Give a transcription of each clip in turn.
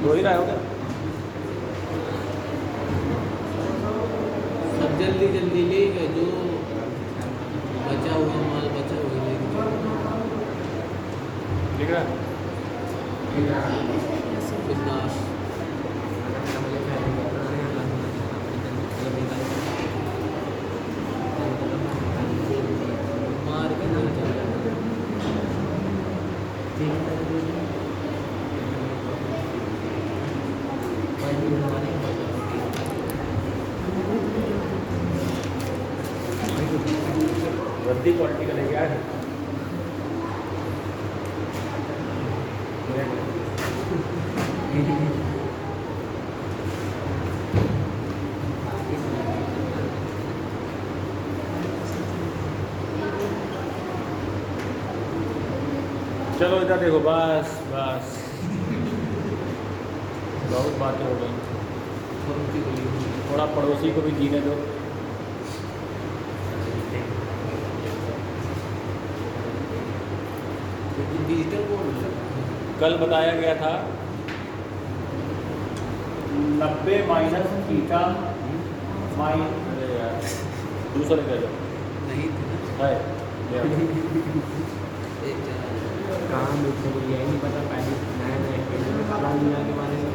रो ही रहा हो क्या? सब जल्दी जल्दी लेगा जो बचा हुआ माल बचा हुआ लेके लिख रहा बिंदास। मार के नहीं चल वर्दी क्वालिटी का लेके आया है। चलो इधर देखो, बस बस बहुत बातें हो गई, थोड़ा पड़ोसी को भी जीने दो। डिजिटल बोर्ड कल बताया गया था 90 माइनस थीटा अरे यार दूसरे कह लो नहीं थे ना। है ले आओ। एक जगह कहाँ मिलते हैं यही नहीं पता पहले नए नए फिल्म में काला दुनिया के बारे में।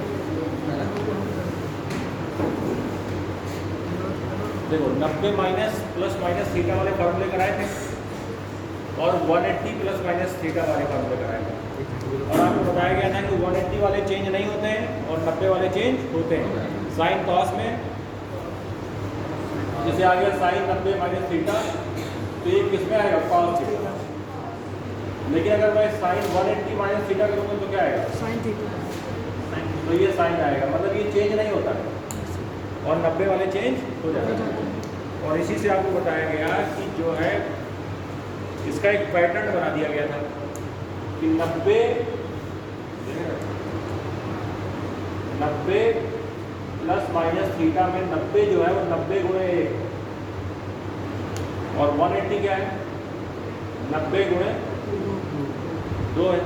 देखो 90 माइनस प्लस माइनस थीटा वाले फॉर्मूले कराए थे और 180 प्लस माइनस थीटा वाले फॉर्मूले कराए थे, और आपको बताया गया था कि 180 वाले चेंज नहीं होते हैं और 90 वाले चेंज होते हैं। साइन कॉस में जैसे आ गया साइन 90 माइनस थीटा, तो ये किस में आएगा? Cos theta. लेकिन अगर मैं साइन 180 माइनस थीटा करूँगा तो क्या आएगा? Sine theta. तो ये साइन आएगा, मतलब ये चेंज नहीं होता है और 90 वाले चेंज हो जाते हैं। और इसी से आपको बताया गया कि जो है इसका एक पैटर्न बना दिया गया था कि 90 प्लस माइनस थीटा में 90 जो है वो 90 गुणे 1 और 180 क्या है? 90 गुणे 2 है।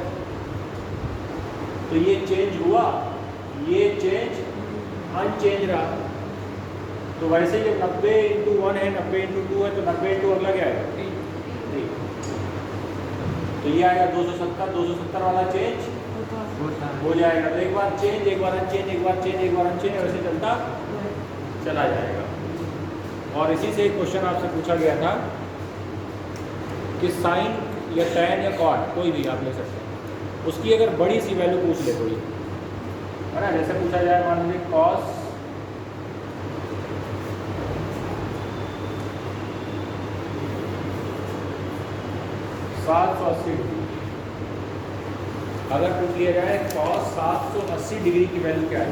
तो ये चेंज हुआ, ये चेंज अनचेंज रहा। तो वैसे ही जब 90 इंटू 1 है, 90 इंटू 2 है, तो 90 इंटू अगला क्या है? 3। तो ये आएगा 270, 270 वाला चेंज हो जाएगा। तो एक बार चेंज, एक बार अनचेंज, एक बार चेंज, एक बार अनचेंज, वैसे चलता चला जाएगा। और इसी से एक क्वेश्चन आपसे पूछा गया था कि साइन या टैन या कॉट कोई भी आप ले सकते हैं, उसकी अगर बड़ी सी वैल्यू पूछ ले कोई, है ना, जैसे पूछा जाए मान लीजिए कॉस $780, अगर पूछ लिया जाए cos 780 डिग्री की वैल्यू क्या है,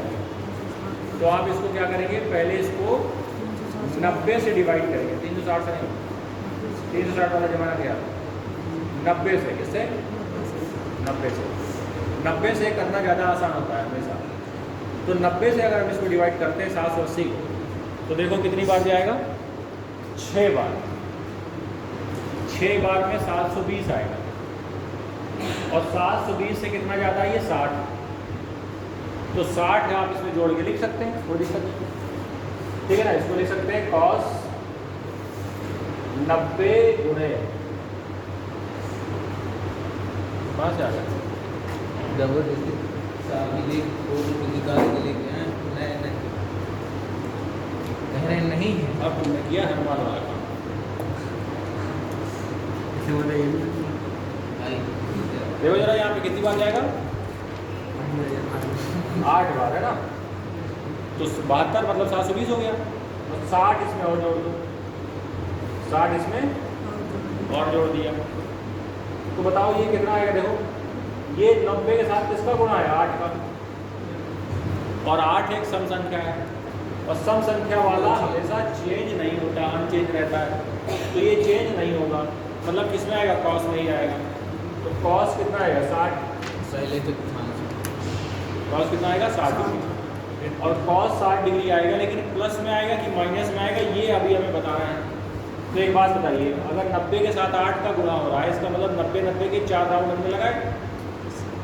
तो आप इसको क्या करेंगे? पहले इसको 90 से डिवाइड करेंगे। 360 से नहीं, 360 वाला जमाना गया, 90 से। किससे? 90 से। 90 से करना ज़्यादा आसान होता है हमेशा। तो 90 से अगर हम इसको डिवाइड करते हैं 780 को, तो देखो कितनी बार जाएगा? 6 बार। 6 बार में 720 आएगा, और 720 से कितना जाता है? ये 60। तो 60 आप इसमें जोड़ के लिख सकते हैं, कोई दिक्कत नहीं, ठीक है ना। इसको लिख सकते हैं cos 90 गुणे, कहाँ से आ गया? जबरदस्ती साहब ये फोटो निकाल के लेके आए। नहीं नहीं कह रहे नहीं है। अब तुमने किया हनुमान वाला काम। इसे बोले ये भी भाई देखो जरा यहाँ पे कितनी बार जाएगा? 8 बार है ना। तो 72 मतलब 720 हो गया। तो 60 इसमें और जोड़ दो, 60 इसमें और जोड़ दिया, तो बताओ ये कितना आएगा? देखो ये 90 के साथ किसका गुणा है? 8 का। और 8 एक सम संख्या है, और सम संख्या वाला हमेशा चेंज नहीं होता, अनचेंज रहता है। तो ये चेंज नहीं होगा, मतलब किसमें आएगा? कॉस में ही आएगा। तो कॉस कितना आएगा? 60। पहले तो कॉस कितना आएगा? 60 डिग्री। और कॉस 60 डिग्री आएगा, लेकिन प्लस में आएगा कि माइनस में आएगा, ये अभी हमें बताना है। तो एक बात बताइए, अगर 90 के साथ 8 का गुणा हो रहा है, इसका मतलब 90 के 4 राउंड हमने लगाए।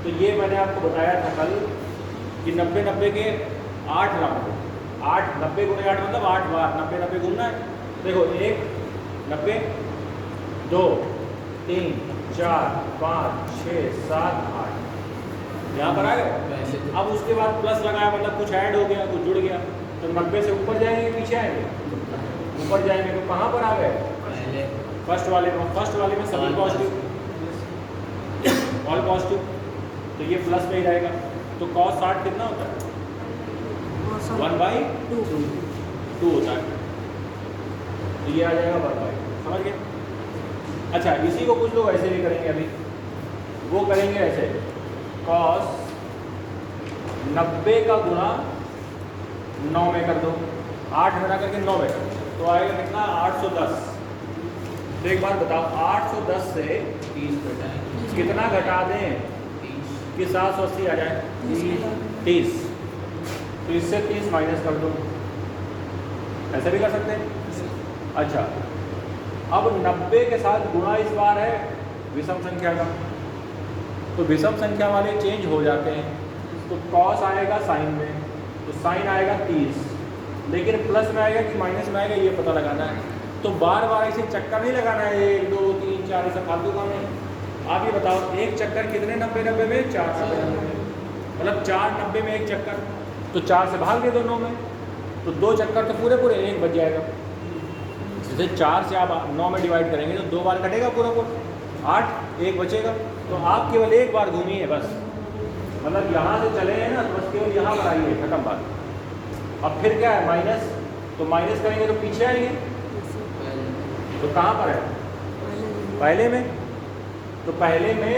तो ये मैंने आपको बताया था कल कि कि 90 90 के 8 राउंड, 8 90 गुणे 8 मतलब 8 बार 90 90 घूमना है। देखो 1 90 2 3 4 5 6 7 8 यहाँ पर आ गए। पहले तो अब उसके बाद प्लस लगाया मतलब कुछ ऐड हो गया, कुछ जुड़ गया, तो 90 से ऊपर जाएंगे पीछे आएंगे, ऊपर जाएंगे तो कहाँ पर आ गए? पहले फर्स्ट वाले में सभी पॉजिटिव, ऑल पॉजिटिव, तो ये प्लस में ही रहेगा। तो cos 60 कितना होता है? 1/2 होता है, तो ये आ जाएगा 1/2। समझ गए? अच्छा, इसी को कुछ लोग ऐसे भी करेंगे, अभी वो करेंगे ऐसे, cos 90 का गुणा 9 में कर दो, 8 घटा करके 9 में कर दो, तो आएगा कितना? 810। तो एक बात बताओ, 810 से 30 घटाएंगे कितना घटा दें 30 कि 780 आ जाए? 30। तो इससे 30 माइनस कर दो, ऐसे भी कर सकते हैं। अच्छा, अब 90 के साथ गुणा इस बार है विषम संख्या का, तो विषम संख्या वाले चेंज हो जाते हैं, तो cos आएगा साइन में, तो साइन आएगा 30, लेकिन प्लस में आएगा कि माइनस में आएगा ये पता लगाना है। तो बार बार ऐसे चक्कर नहीं लगाना है, 1 2 3 4 ऐसा फालतू काम नहीं। आप ये बताओ, एक चक्कर कितने 90 90 में? 4 90 में, मतलब 4 90 में एक चक्कर, तो 4 से भाग दे दो 9 में, तो 2 चक्कर तो पूरे पूरे 1 बच जाएगा। जैसे 4 से आप 9 में डिवाइड करेंगे तो 2 बार कटेगा पूरा पूरा, 8 1 बचेगा, तो आप केवल 1 बार घूमिए बस, मतलब यहाँ से चले हैं ना, तो बस केवल यहाँ पर आइए, खत्म बात। अब फिर क्या है? माइनस, तो माइनस करेंगे तो पीछे आएंगे, तो कहाँ पर है? पहले में, तो पहले में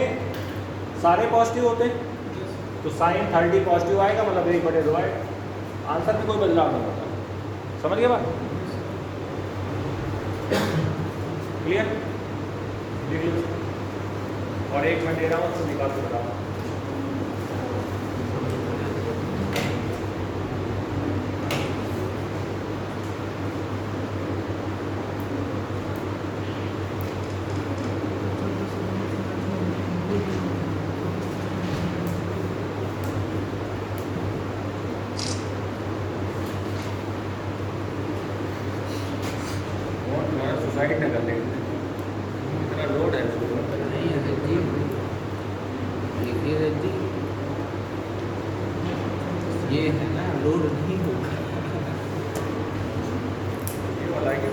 सारे पॉजिटिव होते हैं, तो साइन 30 पॉजिटिव आएगा, मतलब 1/2 आएगा। आंसर में कोई बदलाव नहीं होता। समझ गए बात? क्लियर? देख लो, और एक मैं दे रहा हूँ, उसको निकाल के बताओ। सोसाइटी में कर लेंगे, इतना लोड है उसको। नहीं है जी, देखिए जी, ये है ना, लोड नहीं होगा। ये वाला है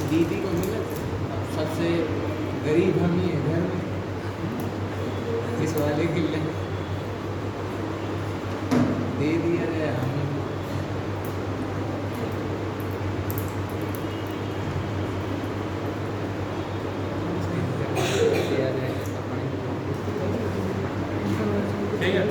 दीदी को मिला, अब सबसे गरीब हम ही है घर में, इस वाले के लिए दे दिया गया हमें। ठीक है।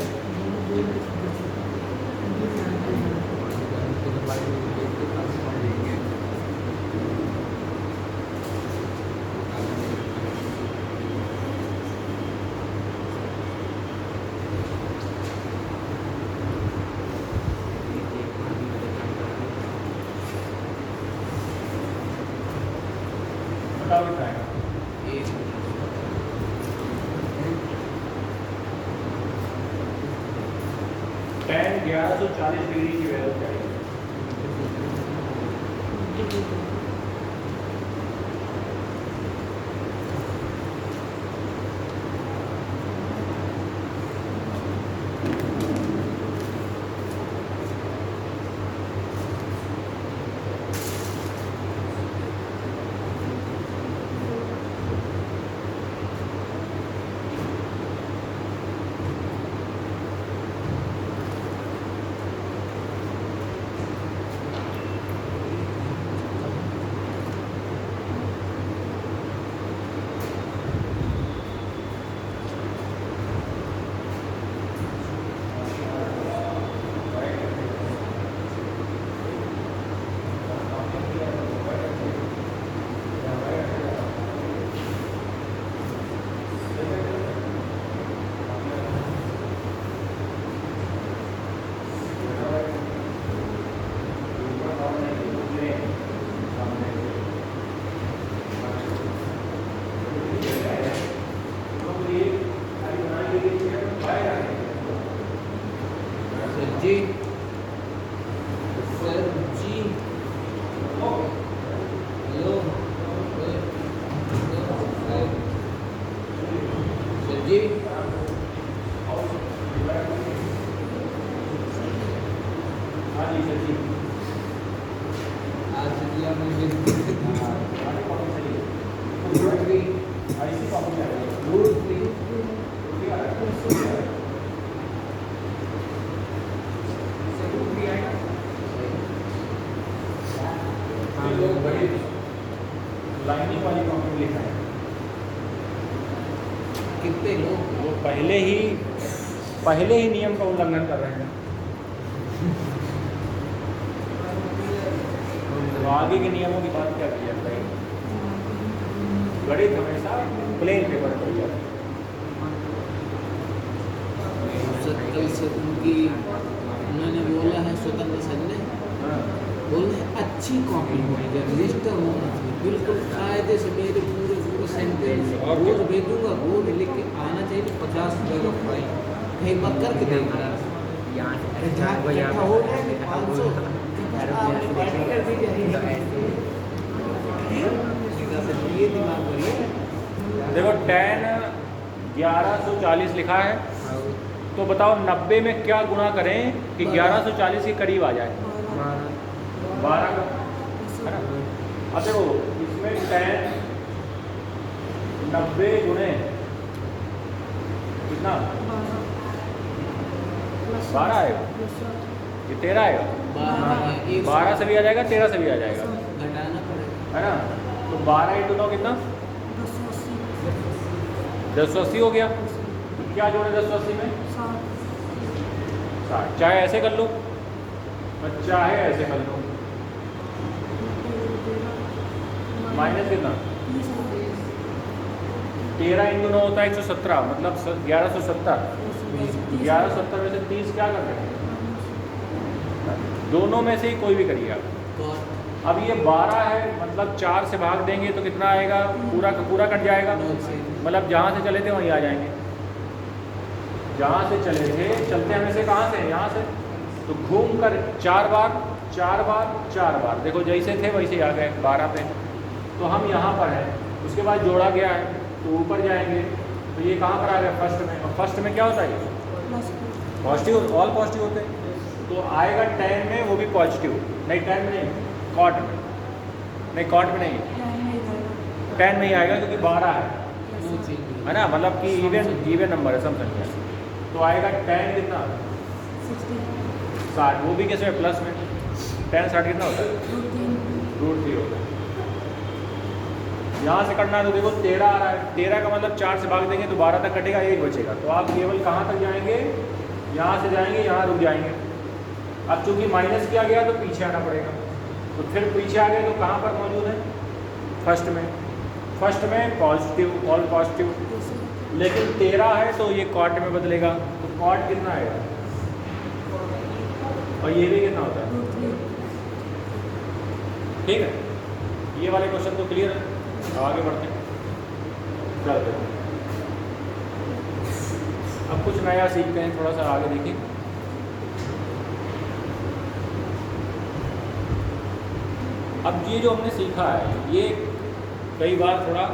बताओ कितना आएगा? tan 1140 डिग्री की वैल्यू चाहिए। जी सर जी हेलो सर जी हाँ जी सर जी। आज जी आपने आगे कॉपी चलिए। रूट 3 ऐसी कॉपी चलिए। रूट 3 लाइनिंग वाली कॉपी लिखा है। कितने लोग वो पहले ही नियम का उल्लंघन कर रहे हैं। तो आगे के नियमों की बात क्या की जाती है? गणित हमेशा प्लेन पेपर पर जाता है। कल से उनकी उन्होंने बोला है स्वतंत्र सर ने हाँ। बोले अच्छी कॉपी होनी चाहिए रजिस्टर होना चाहिए बिल्कुल कायदे से मेरे पूरे सेंटेंस रोज भेजूंगा रोज लिख के आना चाहिए 50 रुपये का फाइन कहीं बात करके देगा यहाँ से अरे जहाँ इकट्ठा हो जाएंगे 500 आपने पार्टी कर दी जाएगी ये दिमाग करिए देखो tan 1140 लिखा है, तो बताओ 90 में क्या गुणा करें कि 1140 के करीब आ जाए? 12 का, है ना? अब देखो इसमें tan 90 गुणे कितना 12 आएगा, ये 13 आएगा। 12 से भी आ जाएगा, 13 से भी आ जाएगा, घटाना पड़ेगा है ना? तो 12 × 9 कितना 1080 हो गया। क्या जोड़े 1080 में 60। चाहे ऐसे कर लो और चाहे ऐसे कर लो। माइनस कितना 13 × 9 होता है 117, मतलब 1170। 1170 में से 30 क्या कर देंगे? दोनों में से ही कोई भी करिए आप। अब ये 12 है, मतलब 4 से भाग देंगे तो कितना आएगा? पूरा का पूरा कट जाएगा, मतलब जहाँ से चले थे वहीं आ जाएंगे। जहाँ से चले थे, चलते हमें से कहाँ से? यहाँ से। तो घूम कर 4 बार 4 बार 4 बार, देखो जैसे थे वैसे आ गए 12 पे। तो हम यहाँ पर हैं, उसके बाद जोड़ा गया है तो ऊपर जाएंगे, तो ये कहाँ पर आ गया? फर्स्ट में। और फर्स्ट में क्या होता है? पॉजिटिव, ऑल पॉजिटिव होते हैं। तो आएगा tan में, वो भी पॉजिटिव। नहीं tan में नहीं, कॉट में नहीं, कॉट में नहीं, tan में ही आएगा क्योंकि 12 है ना, मतलब कि इवन नंबर है, सम संख्या। तो आएगा tan कितना 60, वो भी कैसे प्लस में। tan 60 कितना होता है? √3 होता है। यहाँ से करना है तो देखो 13 आ रहा है, 13 का मतलब 4 से भाग देंगे तो 12 तक कटेगा, 1 बचेगा। तो आप केवल कहाँ तक जाएंगे? यहाँ से जाएंगे, यहाँ रुक जाएंगे। अब चूंकि माइनस किया गया तो पीछे आना पड़ेगा, तो फिर पीछे आ गए तो कहाँ पर मौजूद है? फर्स्ट में। फर्स्ट में पॉजिटिव, ऑल पॉजिटिव। लेकिन 13 है तो ये कॉट में बदलेगा, तो कॉट कितना आएगा? और ये भी कितना होता है? ठीक है, ये वाले क्वेश्चन तो क्लियर है। आगे बढ़ते हैं, चलते हैं। अब कुछ नया सीखते हैं, थोड़ा सा आगे देखिए। अब ये जो हमने सीखा है, ये कई बार थोड़ा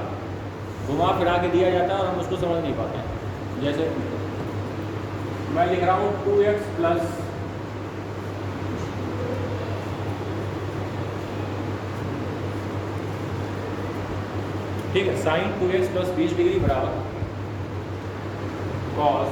घुमा फिरा के दिया जाता है और हम उसको समझ नहीं पाते हैं। जैसे मैं लिख रहा हूँ 2x प्लस ठीक है, साइन 2x प्लस 20 डिग्री बराबर कॉस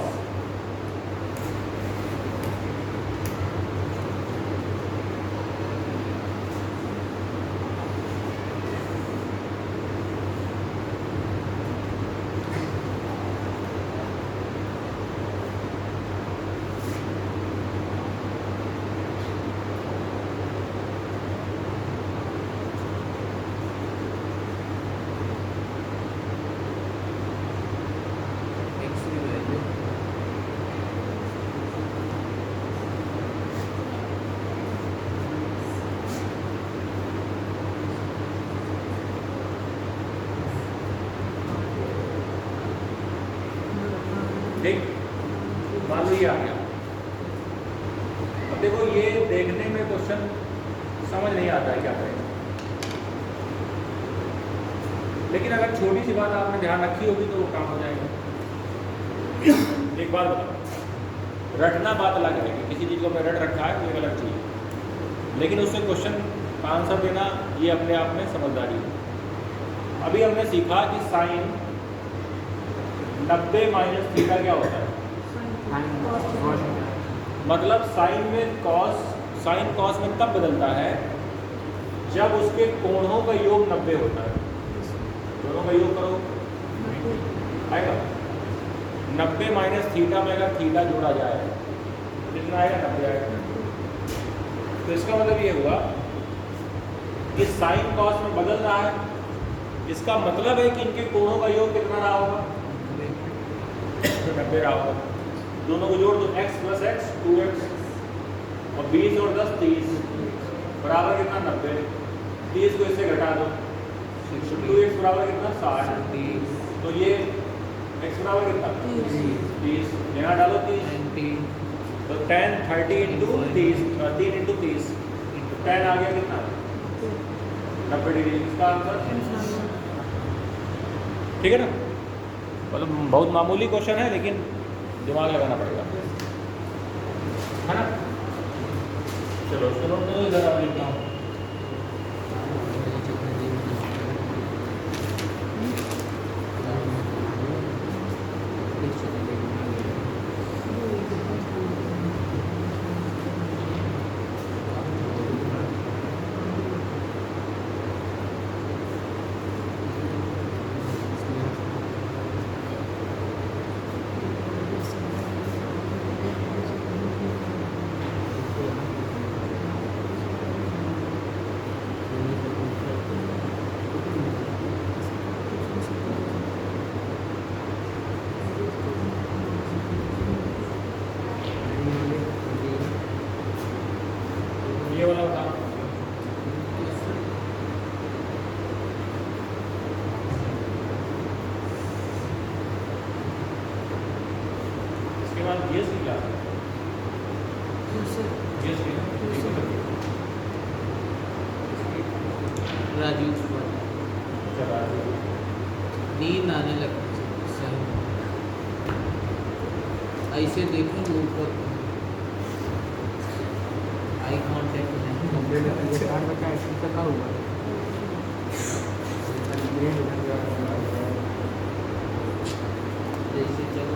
ठीक, मान लो ये आ गया। देखो ये देखने में क्वेश्चन समझ नहीं आता है क्या करें, लेकिन अगर छोटी सी बात आपने ध्यान रखी होगी तो वो काम हो जाएगा। एक बात बताओ, रटना बात अलग है कि किसी चीज़ को आपने रट रखा है तो एक अलग चीज़ है, लेकिन उससे क्वेश्चन का आंसर देना ये अपने आप में समझदारी है। अभी हमने सीखा कि साइन 90 माइनस थीटा क्या होता है, मतलब साइन में कॉस, साइन कॉस में तब बदलता है जब उसके कोणों का योग 90 होता है। दोनों का योग करो आएगा 90 माइनस थीटा में अगर थीटा जोड़ा जाए तो कितना आएगा, 90 आएगा। तो इसका मतलब ये हुआ कि साइन कॉस में बदल रहा है, इसका मतलब है कि इनके कोणों का योग कितना रहा होगा, 90 रहा होगा। दोनों को जोड़ दो, x प्लस एक्स 2x और 20 और 10 30 बराबर कितना 90, 30 को इससे घटा दो 2x बराबर कितना 60, तो ये x बराबर कितना 30, यहाँ डालो 30, तो 10 30 इंटू 30 3 इंटू 30 तो 10 आ गया कितना 90 डिग्री, इसका आंसर ठीक है ना। मतलब बहुत मामूली क्वेश्चन है लेकिन दिमाग लगाना पड़ेगा, है ना। चलो सुनो तो जरा लिखता हूँ। ये वाला बताओ, इसके बाद ये सी क्या राजू नींद आने लगती है सही, ऐसे देखेंगे ऊपर, आई कांटेक्ट नहीं, जैसे चल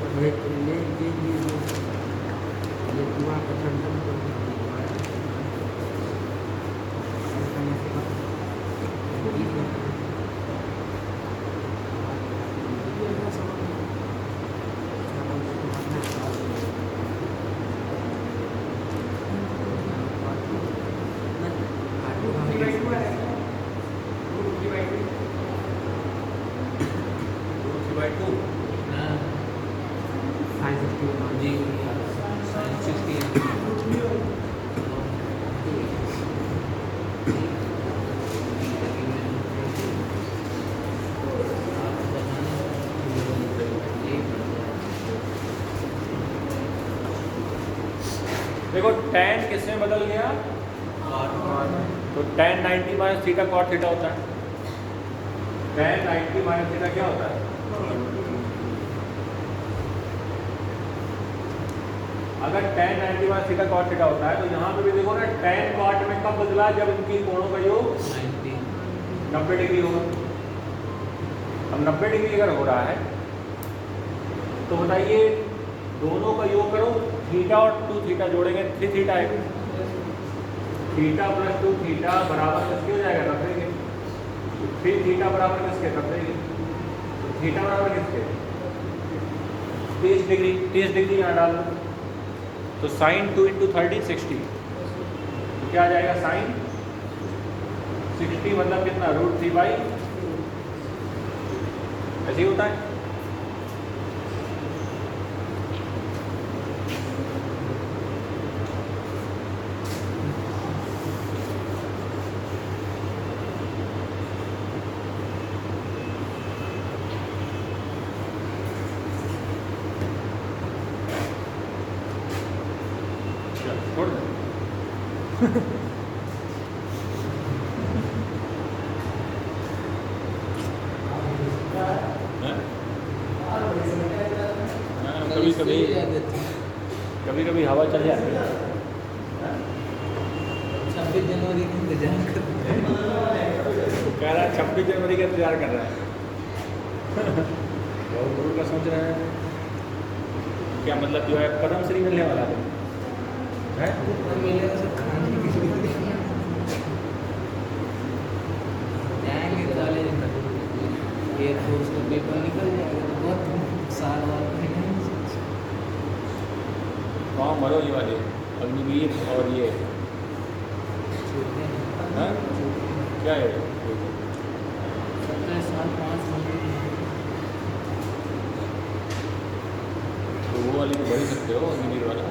जी साइंस 60 देखो tan किसमें बदल गया, तो tan 90 minus theta cot theta होता है। tan 90 माइनस थीटा क्या होता है, अगर tan 90 minus theta cot theta होता है तो यहाँ पे भी देखो ना tan कॉट में कब बदला, जब इनकी कोणों का योग 90 डिग्री होगा। अब 90 डिग्री अगर हो रहा है तो बताइए दोनों का योग करो, थीटा और 2 थीटा जोड़ेंगे 3 थीटा है, थीटा प्लस 2 थीटा बराबर किसके हो जाएगा 90 के, 3 थीटा बराबर किसके 90 के, तो थीटा बराबर किसके 30 डिग्री, 30 डिग्री यहाँ डाल दो, तो साइन 2 इंटू 30 60, तो क्या आ जाएगा साइन 60 मतलब कितना √3/, ऐसे ही होता है। छोड़ दो। कभी कभी कभी कभी हवा चल जाती है। 26 जनवरी का इंतजार कर वो कह रहा है 26 जनवरी का इंतजार कर रहा है। बहुत गुरु का सोच रहा है क्या मतलब जो है पद्मश्री मिलने वाला है मिलेगा सब खाने के लिए जाएंगे कॉलेज एयरफोर्स का पेपर निकल जाएगा तो बहुत साल बाद वहाँ मरो ये वाले अग्निवीर और ये हाँ? क्या है 17 साल 5 साल तो वो वाली तो बढ़ ही सकते हो अग्निवीर वाला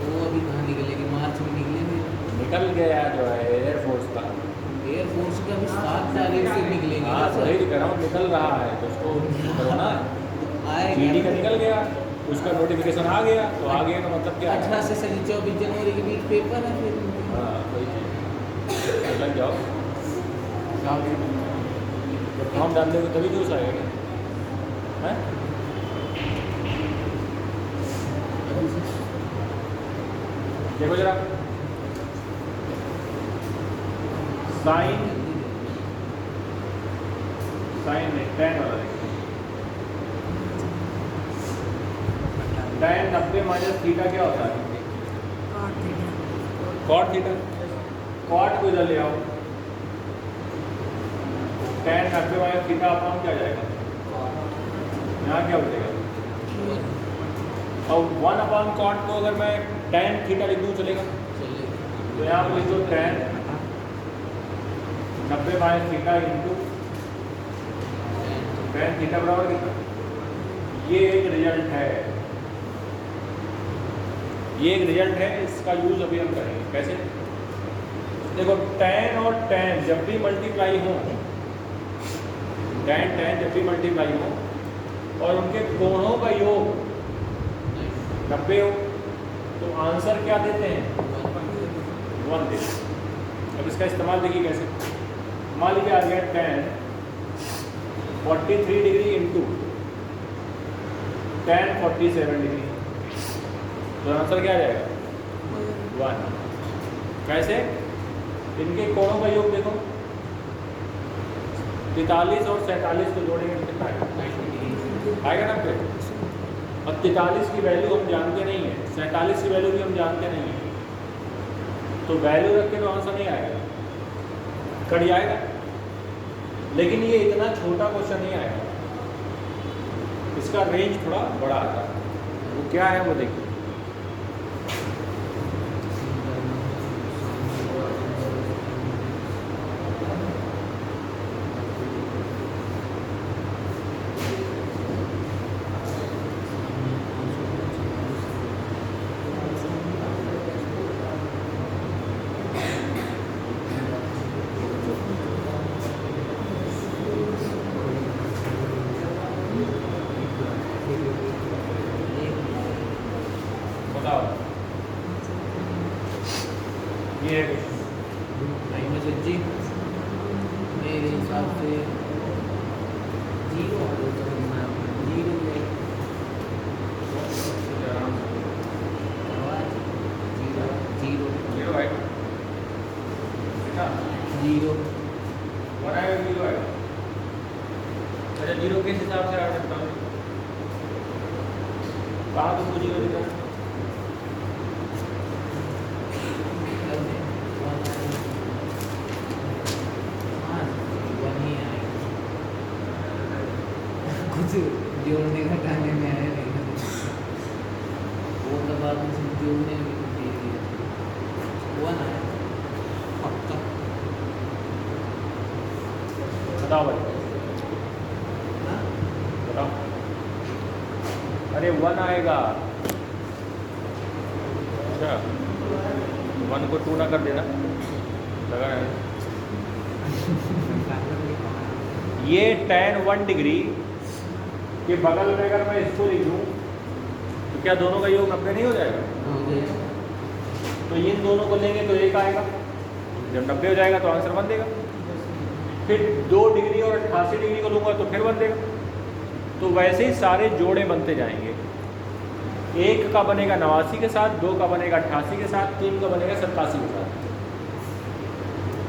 वो अभी कहाँ निकलेगी मार्च में निकलेंगे निकल गया जो है एयरफोर्स का। एयरफोर्स का भी 7 तारीख से निकलेंगे हाँ वही कह रहा हूँ निकल रहा है तो उसको करो ना। जीडी का निकल गया उसका नोटिफिकेशन आ गया तो आ गया का मतलब क्या है? 18 से 24 जनवरी के बीच पेपर है फिर हाँ वही चीज़ लग जाओ जब फॉर्म डाल देंगे तभी जोश आएगा हैं? देखो जरा साइन में tan वाला देखो tan 90 माइनस थीटा क्या होता है? Cot theta. कॉट को इधर ले आओ tan 90 माइनस थीटा अपॉन क्या जाएगा? यहाँ क्या बचेगा? और 1 अपॉन कॉट को अगर मैं tan थीटा लिख दूँ चलेगा? तो यहाँ पर लिख दो tan 90 minus theta into tan theta बराबर कितना? ये एक रिजल्ट है, ये एक रिजल्ट है, इसका यूज अभी हम करेंगे। कैसे? देखो tan और tan जब भी मल्टीप्लाई हो, tan जब भी मल्टीप्लाई हो और उनके कोणों का योग 90 हो तो आंसर क्या देते हैं? 1 देते हैं। अब इसका इस्तेमाल देखिए कैसे। मान लीजिए आ गया tan 43 degree into tan 47 degree तो आंसर क्या आ जाएगा? 1। कैसे? इनके कोणों का योग देखो 43 और 47 को जोड़ेंगे तो कितना आएगा? 90। अब 43 की वैल्यू हम जानते नहीं है, 47 की वैल्यू भी हम जानते नहीं है, तो वैल्यू रख के तो आंसर नहीं आएगा, कट जाएगा। लेकिन ये इतना छोटा क्वेश्चन नहीं आएगा, इसका रेंज थोड़ा बड़ा आता है। वो क्या है वो देखिए। बताओ ये है कुछ जी मेरे हिसाब से 0 जीरो है कितना? 0 1 है 0 है। अच्छा जीरो किस हिसाब से आ सकता हूँ? कहाँ तो पूछी गई है? कुछ जोड़ने घटाने में आया नहीं, वो तो बाद में सिर्फ जोड़ने में कुछ दे दिया 1 आया पक्का। बताओ भाई हाँ? बताओ। अरे 1 आएगा। अच्छा 1 को 2 ना कर देना, लगा है। ये tan 1 डिग्री के बगल में अगर मैं इसको लिख दूँ तो क्या दोनों का योग 90 नहीं हो जाएगा? हो गया। तो तो इन दोनों को लेंगे तो 1 आएगा, जब 90 हो जाएगा तो आंसर 1 देगा। फिर 2 डिग्री और 88 डिग्री को लूँगा तो फिर 1 देगा। तो वैसे ही सारे जोड़े बनते जाएंगे। 1 का बनेगा 89 के साथ, 2 का बनेगा 88 के साथ, 3 का बनेगा 87 के साथ,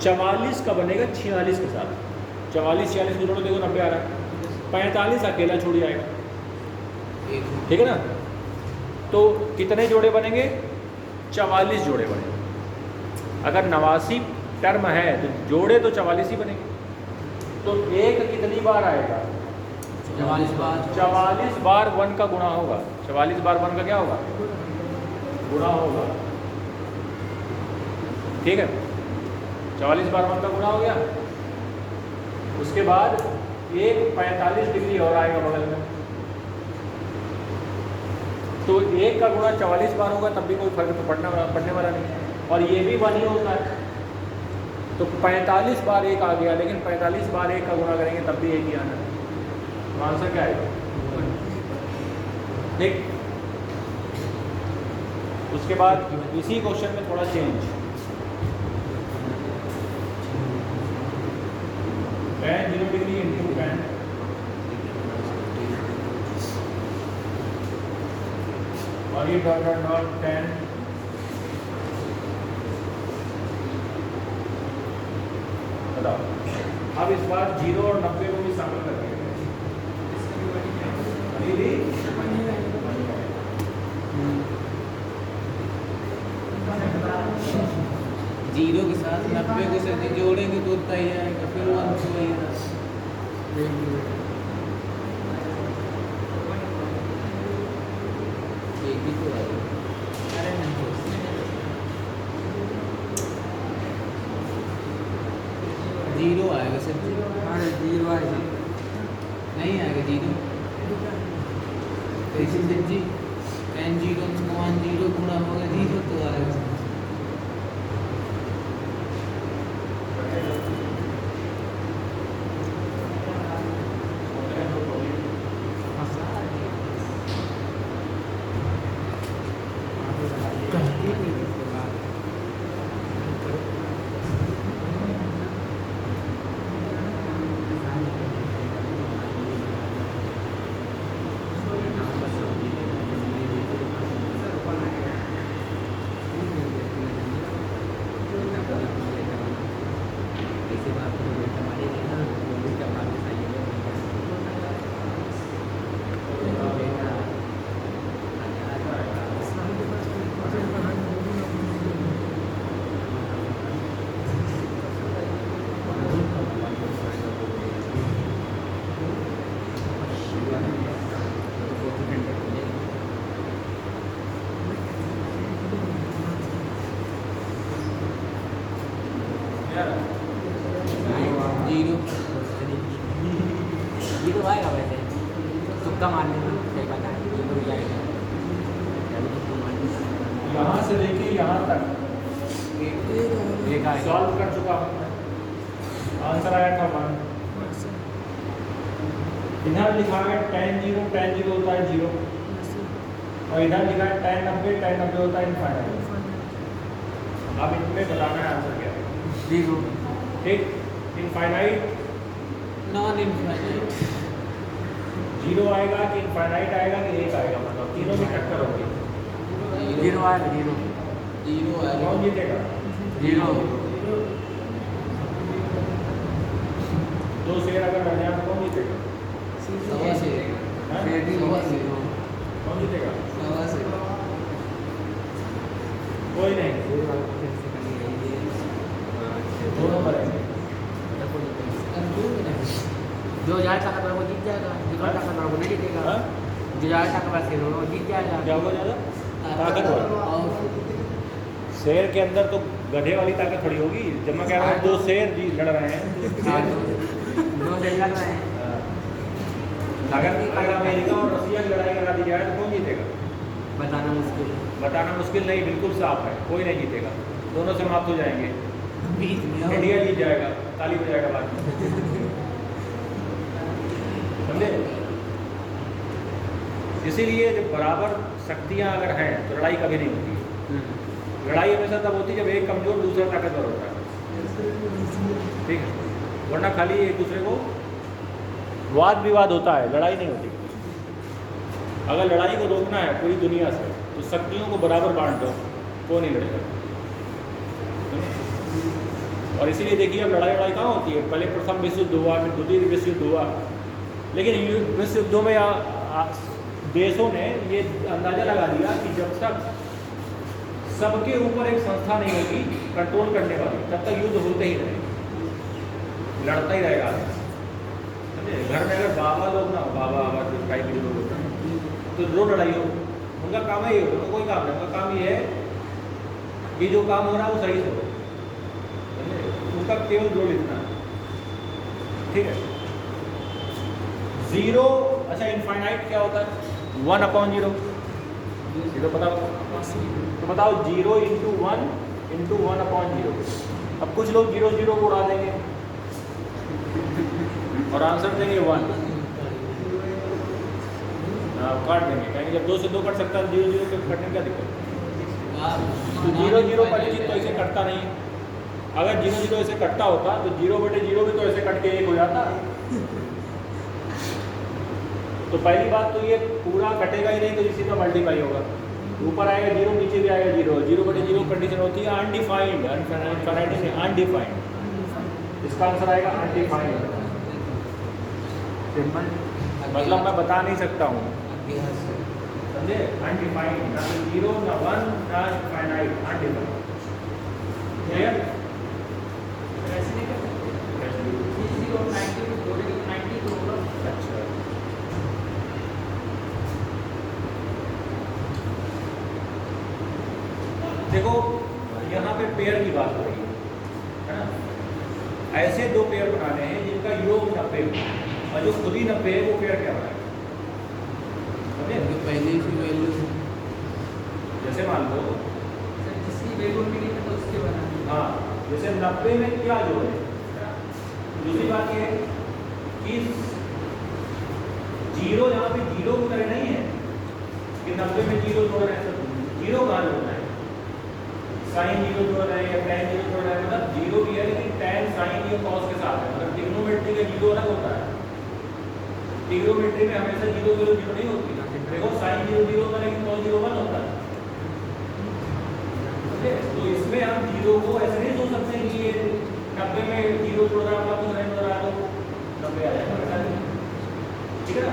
44 का बनेगा 46 के साथ। 44 46 को जोड़ो, देखो 90 आ रहा है। 45 अकेला छोड़ जाएगा, ठीक है ना। तो कितने जोड़े बनेंगे? 44 जोड़े बनेंगे। अगर 89 टर्म है तो जोड़े तो 44 ही बनेंगे। तो 1 कितनी बार आएगा? 44 बार। 44 बार 1 का गुणा होगा। 44 बार 1 का क्या होगा? गुणा होगा, ठीक है। 44 बार 1 का गुणा हो गया। उसके बाद एक 45 डिग्री और आएगा बगल में, तो 1 का गुणा 44 बार होगा, तब भी कोई फर्क तो पड़ने वाला नहीं। और ये भी 1 ही होता है, तो 45 बार 1 आ गया, लेकिन 45 बार 1 का गुणा करेंगे तब भी 1 ही आना है। तो आंसर क्या आएगा? ठीक। उसके बाद इसी क्वेश्चन में थोड़ा change, tan 0 degree into tan और ये डॉट डॉट डॉट tan बताओ। अब इस बार 0 और 90 को भी शामिल कर दिया। जीरो के साथ 90 को से जोड़ेंगे तो उतना ही आएगा, फिर 1 तो वही रहा। एक ही तो आएगा। अरे नहीं, जीरो आएगा सर। अरे 0 आएगा, नहीं आएगा जीरो। कैसे सर जी? tan 0 मान 0 गुणा होगा 0 तो आएगा। जीरो आएगा वैसे, तुक्का मारने में सही पता है, जीरो ही आएगा। यहाँ से लेके यहाँ तक एक आएगा। सॉल्व कर चुका हूँ मैं, आंसर आया था 1। इधर लिखा है tan 0 होता है 0, और इधर लिखा है tan 90 होता है इनफाइनाइट। अब इनमें बताना है आंसर क्या है। 0 ठीक, इनफाइनाइट नॉन इनफाइनाइट 0 आएगा कि इनफाइनाइट आएगा कि 1 आएगा, मतलब तीनों में टक्कर होगी। 0 आएगा, 0 जीरो आएगा। कौन जीतेगा? 0 दो शेर अगर रह जाए तो कौन जीतेगा? सवा से हाँ? सवा से कौन जीतेगा? सवा से कोई नहीं, दोनों मरेंगे। जो ज़्यादा ताकतवर वो जीत जाएगा, जो कम ताकतवर वो नहीं जीतेगा। हाँ? जो ज़्यादा ताकतवर शेर होगा वो जीत जाएगा। क्या होगा ज़्यादा ताकतवर? और शेर के अंदर तो गधे वाली ताकत थोड़ी होगी। जब मैं कह रहा हूँ दो शेर जी लड़ रहे हैं, हाँ, दो शेर लड़ रहे हैं। अगर अमेरिका और रसिया की लड़ाई करा दी जाए तो कौन जीतेगा? बताना मुश्किल है। बताना मुश्किल नहीं, बिल्कुल साफ है, कोई नहीं जीतेगा, दोनों समाप्त हो जाएंगे। बीच में और इंडिया जीत जाएगा, ताली हो जाएगा बाद में, समझे? इसीलिए जब बराबर शक्तियाँ अगर हैं तो लड़ाई कभी नहीं होती। लड़ाई हमेशा तब होती है जब एक कमजोर दूसरा ताकतवर होता है, ठीक है, वरना खाली एक दूसरे को वाद विवाद होता है, लड़ाई नहीं होती। अगर लड़ाई को रोकना है पूरी दुनिया से तो शक्तियों को बराबर बांट दो, वो नहीं लड़ेगा। और इसीलिए देखिए अब लड़ाई कहाँ होती है, पहले प्रथम विश्व युद्ध हुआ, फिर द्वितीय विश्व युद्ध हुआ, लेकिन विश्व युद्धों में देशों ने ये अंदाज़ा लगा दिया कि जब तक सबके ऊपर एक संस्था नहीं होगी कंट्रोल करने वाली, तब तक युद्ध होते ही रहेंगे, लड़ता ही रहेगा। समझे, घर में अगर बाबा लोग ना, बाबा कई लोग होते हैं तो जो लड़ाई हो, उनका काम ही हो, उनका कोई काम नहीं, उनका काम ये है कि जो काम हो रहा है वो सही से हो, उनका केवल रोल इतना, ठीक है। जीरो, अच्छा इनफाइनाइट क्या होता है? 1/0, ये तो पता हो, तो बताओ 0 × 1 × 1/0। अब कुछ लोग 0 0 को उड़ा देंगे और आंसर देंगे 1, काट देंगे, कहेंगे जब 2 से 2 कट सकता है 0 0 के कटने क्या दिक्कत? तो 0 0 परिचित तो ऐसे कटता नहीं है। अगर 0 0 ऐसे कटता होता तो 0/0 भी तो ऐसे कट के 1 हो जाता। तो पहली बात तो ये पूरा कटेगा ही नहीं, तो इसी का मल्टीप्लाई होगा, ऊपर आएगा 0, नीचे भी आएगा 0, 0/0 कंडीशन होती है अनडिफाइंड, अनडिफाइंड, इसका आंसर आएगा अनडिफाइंड। सिंपल, मतलब मैं बता नहीं सकता हूँ, समझे, अनडिफाइंड, ना तो 0 ना 1 ना फाइनाइट, अनडिफाइंड। क्लियर? ऐसे नहीं कर सकते 0 90 90 तो अच्छा, देखो यहाँ पे पेयर की बात हो रही है ना, ऐसे दो पेयर बनाने हैं जिनका योग 90 हो और जो खुद ही 90 है वो पेयर क्या बनाएगा? समझे? पहले की वैल्यू, जैसे मान लो, सर जिसकी वैल्यू मिली है तो उसके बना। हाँ, जैसे 90 में क्या जोड़े? दूसरी बात ये है कि 0 यहाँ पे 0 की तरह नहीं है कि 90 में 0 जोड़ रहे हैं, सब 0 कहाँ जोड़ना है? साइन 0 जोड़ रहे हैं या tan 0 जोड़ रहे हैं, मतलब 0 भी है लेकिन tan साइन या cos के साथ है, मतलब ट्रिग्नोमेट्री का 0 अलग होता है। ट्रिग्नोमेट्री में हमेशा 0 0 0 नहीं होती, देखो साइन 0 0 होता है लेकिन cos 0 1 होता है। तो इसमें हम 0 को ऐसे नहीं सोच सकते कि ये 90 में 0 जोड़ रहा है, कुछ नहीं जोड़ रहा है तो 90 आ जाएगा, ठीक है ना?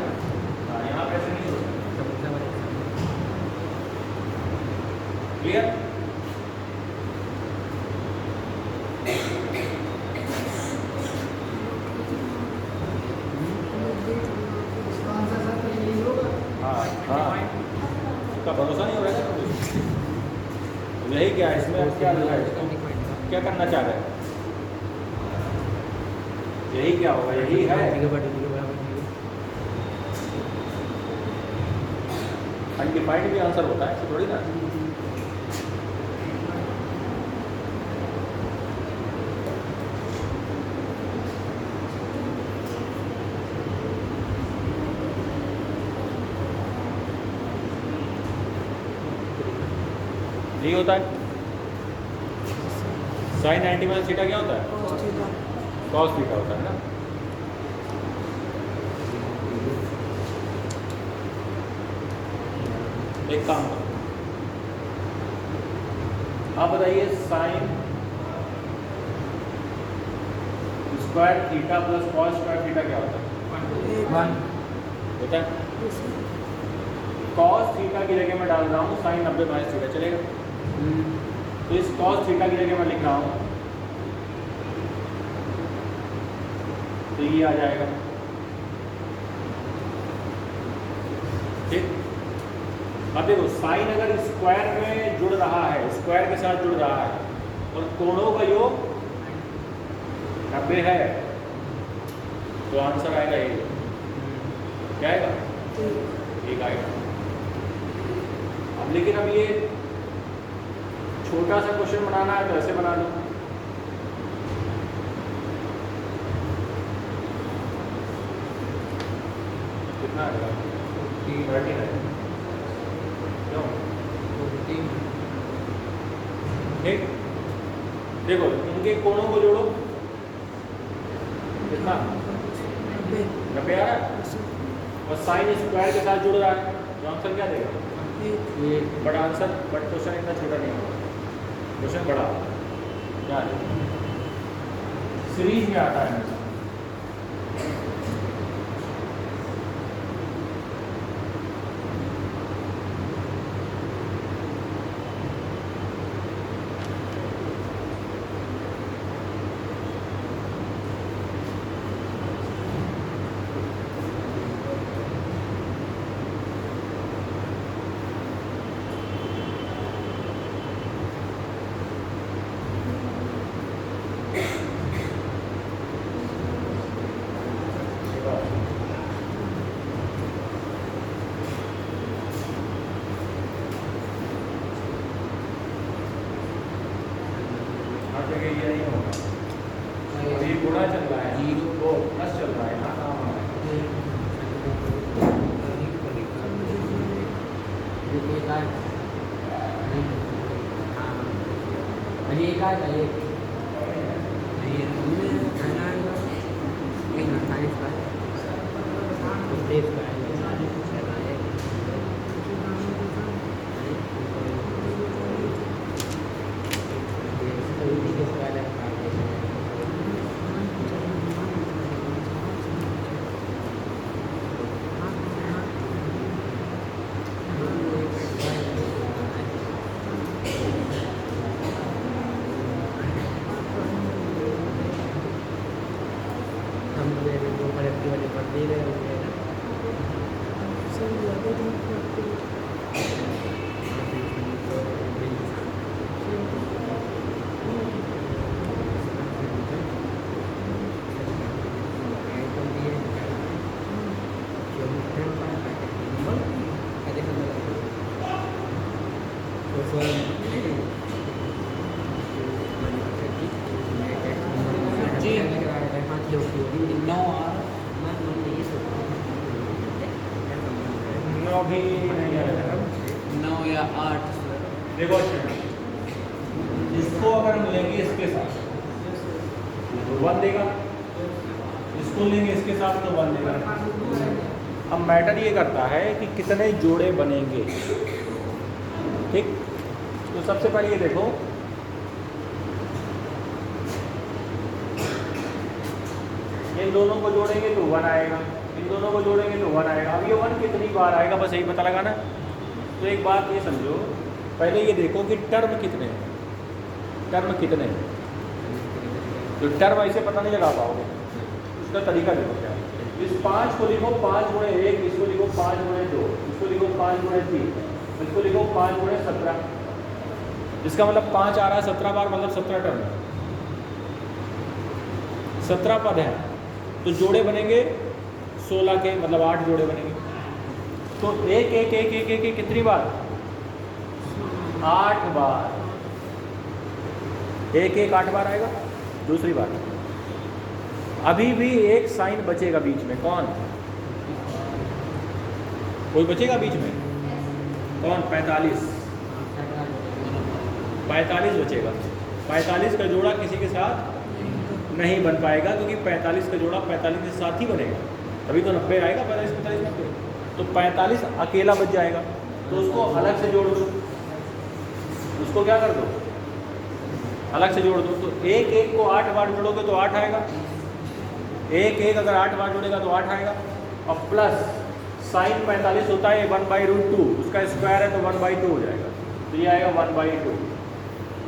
हाँ, यहाँ पे ऐसे नहीं सोच सकते। क्लियर? का भरोसा नहीं हो रहा है, यही क्या है इसमें, क्या लगा है इसको, क्या करना चाह रहे हैं, यही क्या होगा, यही है अनडिफाइंड भी आंसर होता है, ऐसे थोड़ी ना। यही होता है साइन 90 - थीटा क्या होता है? cos थीटा होता है ना। एक काम करो, आप बताइए sine square theta plus cos square theta क्या होता है? 1 होता है। cos थीटा की जगह मैं डाल रहा हूँ साइन 90 - थीटा, चलेगा? तो इस cos थीटा की जगह मैं लिख रहा हूँ तो ये आ जाएगा, ठीक। अब देखो साइन अगर स्क्वायर में जुड़ रहा है, स्क्वायर के साथ जुड़ रहा है और कोणों का योग 90 है तो आंसर आएगा ये, क्या आएगा? 1 आएगा। अब लेकिन अब ये छोटा सा क्वेश्चन बनाना है तो ऐसे बना लो, कितना आएगा? 30 है, क्यों? ठीक, देखो इनके कोणों को जोड़ो, कितना 90 आ रहा है, और साइन स्क्वायर के साथ जुड़ रहा है, तो आंसर क्या देगा? ये बड़ा आंसर, बट क्वेश्चन इतना छोटा नहीं होगा, क्वेश्चन बड़ा क्या है, सीरीज में आता है हमेशा। हर जगह ये नहीं होगा, और ये गुणा चल रहा है, जीरो वो प्लस चल रहा है, यहाँ काम आ रहा है। ये का हाँ अरे ये का ये नौ भी नहीं आएगा। 9 या 8 सर। देखो अच्छा, इसको अगर हम लेंगे इसके साथ तो 1 देगा, इसको लेंगे इसके साथ तो 1 देगा। अब मैटर ये करता है कि कितने जोड़े बनेंगे, ठीक। तो सबसे पहले ये देखो, इन दोनों को जोड़ेंगे तो 1 आएगा, इन दोनों को जोड़ेंगे तो 1 आएगा। अब ये 1 कितनी बार आएगा बस यही पता लगाना। तो एक बात ये समझो, पहले ये देखो कि टर्म कितने हैं, टर्म कितने हैं। तो टर्म ऐसे पता नहीं लगा पाओगे, उसका तरीका देखो क्या है। इस 5 को लिखो 5 गुणे 1, इसको लिखो 5 गुणे 2, इसको लिखो 5 गुणे 3, इसको लिखो 5 गुणे 17। इसका मतलब 5 आ रहा है 17 बार, मतलब 17 टर्म, 17 पद हैं। तो जोड़े बनेंगे 16 के, मतलब 8 जोड़े बनेंगे। तो एक एक एक एक एक, एक कितनी बार? 8 बार, एक एक 8 बार आएगा। दूसरी बात, अभी भी एक साइन बचेगा बीच में, कौन? कोई बचेगा बीच में, कौन? 45 बचेगा। 45 का जोड़ा किसी के साथ नहीं बन पाएगा, क्योंकि 45 का जोड़ा 45 के साथ ही बनेगा, तभी तो 90 आएगा। 45 45 90, तो 45 अकेला बच जाएगा। तो उसको अलग से जोड़ दो, उसको क्या कर दो, अलग से जोड़ दो। तो एक एक को 8 बार जोड़ोगे तो 8 आएगा, एक एक अगर 8 बार जोड़ेगा तो 8 आएगा। और प्लस साइन 45 होता है 1/√2, उसका स्क्वायर है तो 1/2 हो जाएगा, तो ये आएगा 1/2।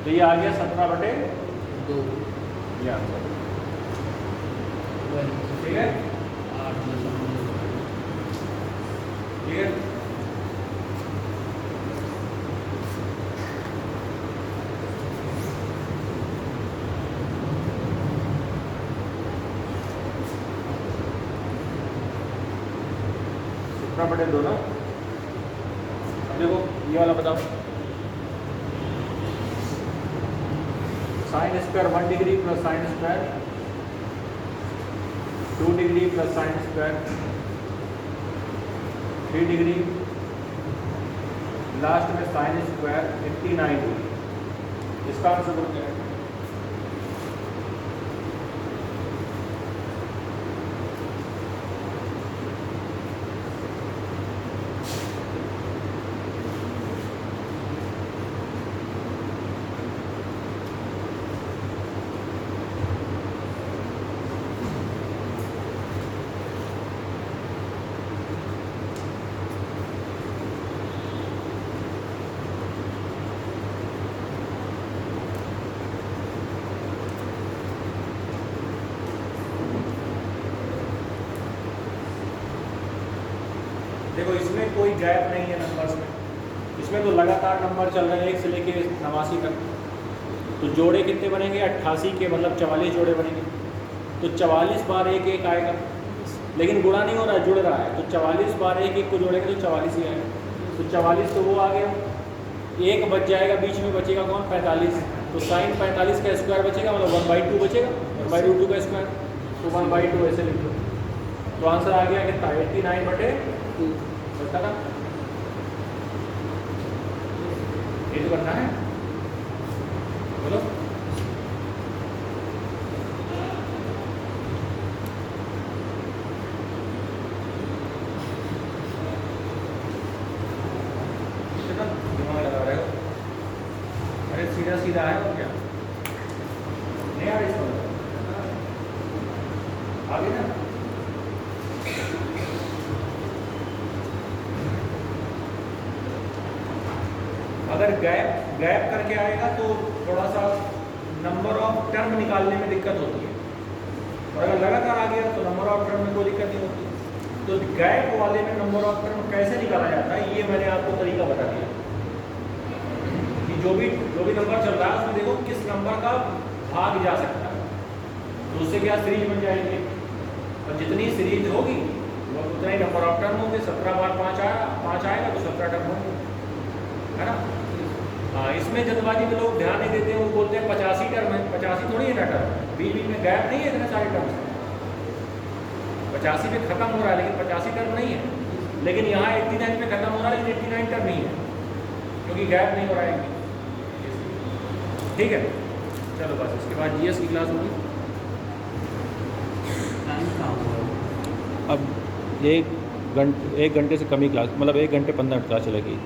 तो ये आ गया 17/2, ये आंसर, ठीक है। ठीक है, कितना बटे 2 ना। अब देखो ये वाला बताओ, sine square 1 degree plus sine square 2 degree plus sine square 3 degree, last में साइन स्क्वायर 89 डिग्री। इसका आंसर क्या है? देखो इसमें कोई गैप नहीं है नंबर्स में, इसमें तो लगातार नंबर चल रहे हैं 1 से लेके 89 तक। तो जोड़े कितने बनेंगे? 88 के, मतलब 44 जोड़े बनेंगे। तो 44 बार 1 1 आएगा, लेकिन गुणा नहीं हो रहा है, जुड़ रहा है। तो 44 बार 1 1 को जोड़ेंगे तो 44 ही आएगा। तो 44 तो वो आ गया, एक बच जाएगा, बीच में बचेगा कौन? 45। तो साइन 45 का स्क्वायर बचेगा, मतलब 1/2 बचेगा, 1/2 का स्क्वायर। तो 1/2 ऐसे लिख लो। तो आंसर आ गया कितना? 89/2 बता था। ये तो करना है, बोलो। कितना दिमाग लगा रहे हो? अरे सीधा सीधा है और क्या नहीं आ रही इसको? आगे ना अगर गैप गैप करके आएगा तो थोड़ा सा नंबर ऑफ टर्म निकालने में दिक्कत होती है, और अगर लगातार आ गया तो नंबर ऑफ टर्म में कोई दिक्कत नहीं होती। तो गैप वाले में नंबर ऑफ टर्म कैसे निकाला जाता है, ये मैंने आपको तरीका बता दिया कि जो भी नंबर चल रहा है उसमें देखो किस नंबर का भाग जा सकता है, तो उससे क्या सीरीज बन जाएंगे, और जितनी सीरीज होगी वो उतना ही नंबर ऑफ टर्म होंगे। 17 बार 5 आएगा तो 17 टर्म होंगे, है ना। हाँ, इसमें जल्दबाजी में लोग ध्यान नहीं देते हैं, वो बोलते हैं 85 टर्म है। 85 थोड़ी है ना टर्म, बीच बीच में गैप नहीं है इतने सारे टर्म। 85 पे खत्म हो रहा है लेकिन 85 टर्म नहीं है। लेकिन यहाँ 89 पे खत्म हो रहा है लेकिन 89 टर्म नहीं है, क्योंकि गैप नहीं हो रहा है। ठीक है, चलो बस इसके बाद जीएस की क्लास होगी। अब 1 घंटे से कम ही क्लास, मतलब 1 घंटे 15 मिनट क्लास चलेगी।